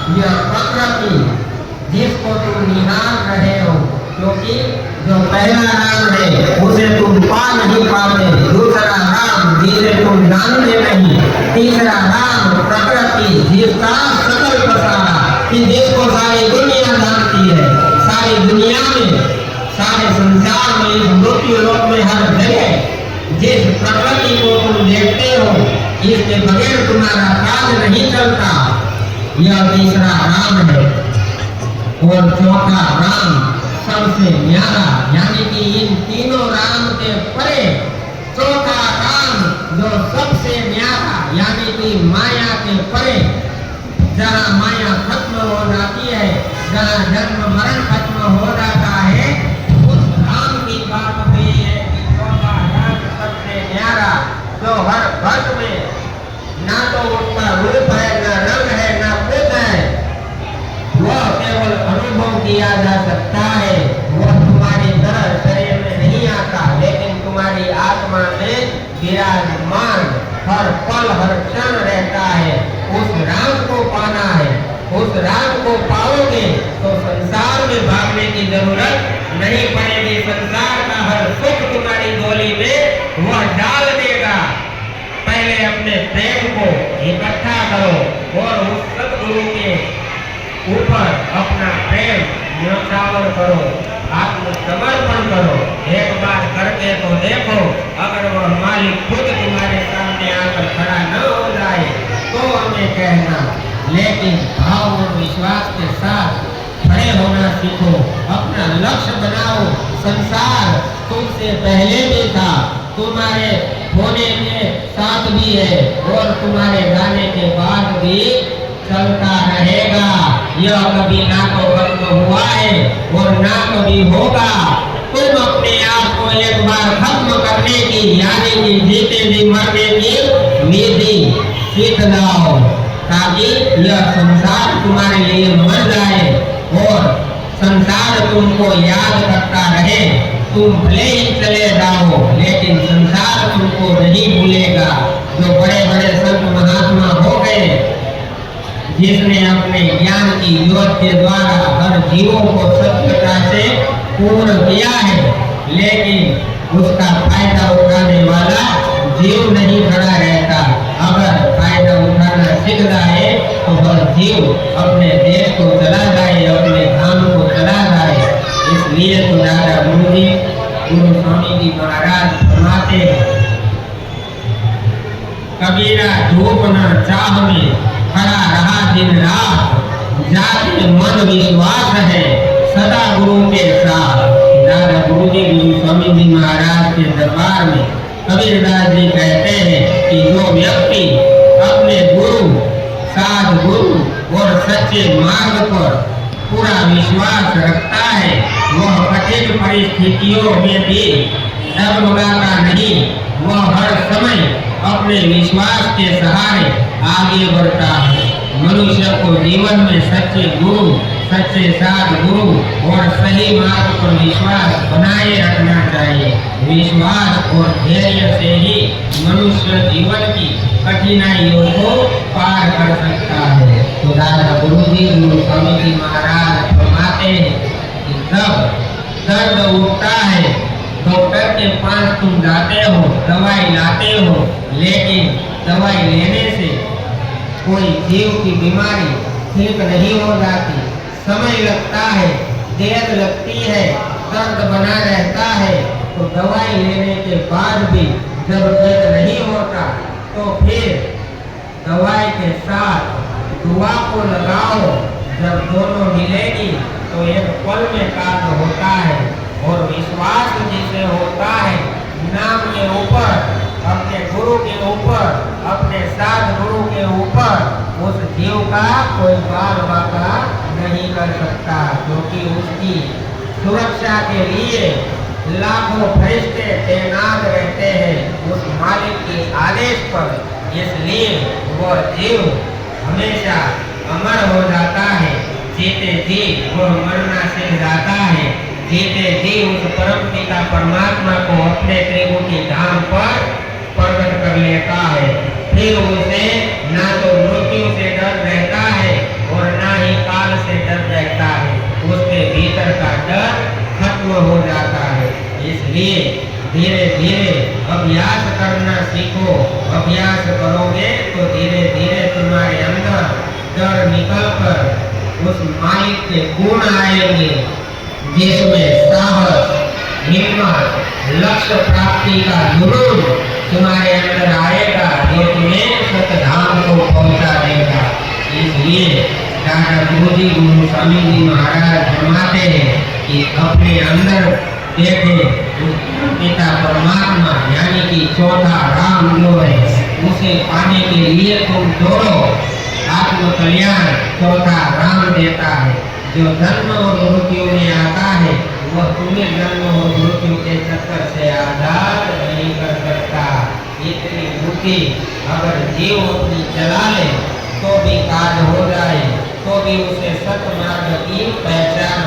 यह प्रकृति जिसको तुम निहार रहे हो, क्योंकि जो पहला राम है उसे तुम पा नहीं पाते, दूसरा राम जिसे तुम जानते नहीं, तीसरा राम प्रकृति जिसका सकल पसारा, कि जिसको सारी दुनिया जानती है, सारी दुनिया में, सारे संसार में, इस मृत्यु लोक में, हर जगह जिस प्रकृति को तुम देखते हो, इसके बगैर तुम्हारा काज नहीं चलता, यह तीसरा राम है। और चौथा राम सबसे न्यारा, यानी कि इन तीनों राम के परे चौथा राम जो सबसे न्यारा, यानी कि माया के परे, जहाँ माया खत्म हो जाती है, जहाँ जन्म मरण खत्म हो जाता है, उस राम की बात हुई है कि चौथा राम सबसे न्यारा, जो हर भक्त में ना तो उसका रूप है, ना रंग है, ना कुछ है, वह केवल अनुभव किया जा सकता है। वह तुम्हारी तरह शरीर में नहीं आता, लेकिन तुम्हारी आत्मा में विराजमान हर पल हर क्षण रहता है। उस राम को पाना है, उस राम को पाओगे तो संसार में भागने की जरूरत नहीं पड़ेगी। संसार का हर सुख तुम्हारी झोली में वह डाल देगा। पहले अपने प्रेम को इकट्ठा करो और उस सदगुरु के ऊपर अपना प्रेम न्यौछावर करो, आत्मसमर्पण करो। एक बार करके तो देखो, अगर वह मालिक खुद तुम्हारे सामने आकर खड़ा न हो जाए तो हमें कहना, लेकिन भाव और विश्वास के साथ खड़े होना सीखो, अपना लक्ष्य बनाओ। संसार तुमसे पहले भी था, तुम्हारे होने के साथ भी है और तुम्हारे जाने के बाद भी चलता रहेगा। यह कभी ना तो खत्म हुआ है और ना कभी होगा। तुम अपने आप को एक बार खत्म करने की, यानी कि जीते जी मरने की विधि सीख जाओ, ताकि यह संसार तुम्हारे लिए मर जाए और संसार तुमको याद करता रहे। तुम भले ही चले जाओ, लेकिन संसार तुमको नहीं भूलेगा। जो बड़े बड़े संत महात्मा हो गए, जिसने अपने ज्ञान की ज्योत के द्वारा हर जीवों को सत्यता से पूर्ण किया है, लेकिन उसका फायदा उठाने वाला जीव नहीं खड़ा रहता। अगर फायदा उठाना सीख जाए तो हर जीव अपने देश को चला जाए, अपने धाम को चला जाए। इसलिए तो दादा गुरु जी, गुरु स्वामी जी महाराज फरमाते हैं, कबीरा धूप न चाह में खड़ा रहा दिन रात, जाके मन विश्वास है सदा गुरु के साथ। दादा गुरु जी, गुरु स्वामी जी महाराज के दरबार में कबीरदास जी कहते हैं कि जो व्यक्ति अपने गुरु, साध गुरु और सच्चे मार्ग पर पूरा विश्वास रखता है, वह कठिन परिस्थितियों में भी डगमगाता नहीं। वह हर समय अपने विश्वास के सहारे आगे बढ़ता है। मनुष्य को जीवन में सच्चे गुरु, सच्चे साध गुरु और सही मार्ग पर विश्वास बनाए रखना चाहिए। विश्वास और धैर्य से ही मनुष्य जीवन की कठिनाइयों को पार कर सकता है। तो दादा गुरु जी, गुरु स्वामी जी महाराज फरमाते हैं कि जब दर्द उठता है, डॉक्टर के पास तुम जाते हो, दवाई लाते हो, लेकिन दवाई लेने से कोई जीव की बीमारी ठीक नहीं हो जाती। समय लगता है, देर लगती है, दर्द बना रहता है। तो दवाई लेने के बाद भी जब ठीक नहीं होता तो फिर दवाई के साथ दुआ को लगाओ। जब दोनों मिलेगी तो एक पल में कार्य होता है। और विश्वास जिसे होता है नाम के ऊपर, अपने गुरु के ऊपर, अपने साथ गुरु के ऊपर, उस जीव का कोई बाल बाका नहीं कर सकता, क्योंकि उसकी सुरक्षा के लिए लाखों फरिश्ते तैनात रहते हैं उस मालिक के आदेश पर। इसलिए वह जीव हमेशा अमर हो जाता है। जीते जी वह मरना सीख जाता है। जीते जी उस परम पिता परमात्मा को अपने त्रिमुखी धाम पर प्रकट कर लेता है। फिर उसे ना तो मृत्यु से डर रहता है और ना हो जाता है। इसलिए धीरे धीरे अभ्यास करना सीखो। अभ्यास करोगे तो धीरे धीरे तुम्हारे अंदर डर निकल कर उस मालिक के गुण आएंगे, जिसमें साहस, हिम्मत, लक्ष्य प्राप्ति का जुनून तुम्हारे अंदर आएगा, जो तुम्हें सतधाम को पहुंचा देगा। इसलिए दादा गुरुजी गुरु स्वामी जी महाराज फरमाते हैं कि अपने अंदर देखे पिता परमात्मा यानी कि चौथा राम जो है, उसे पाने के लिए तुम दौड़ो। आत्म कल्याण चौथा राम देता है। जो जन्म और मृत्यु में आता है वह तुम्हें जन्म और मृत्यु के चक्कर से आजाद नहीं कर सकता। इतनी बुद्धि अगर जीव अपनी चला ले तो भी कार्य हो जाए, तो भी उसे सत मार्ग की पहचान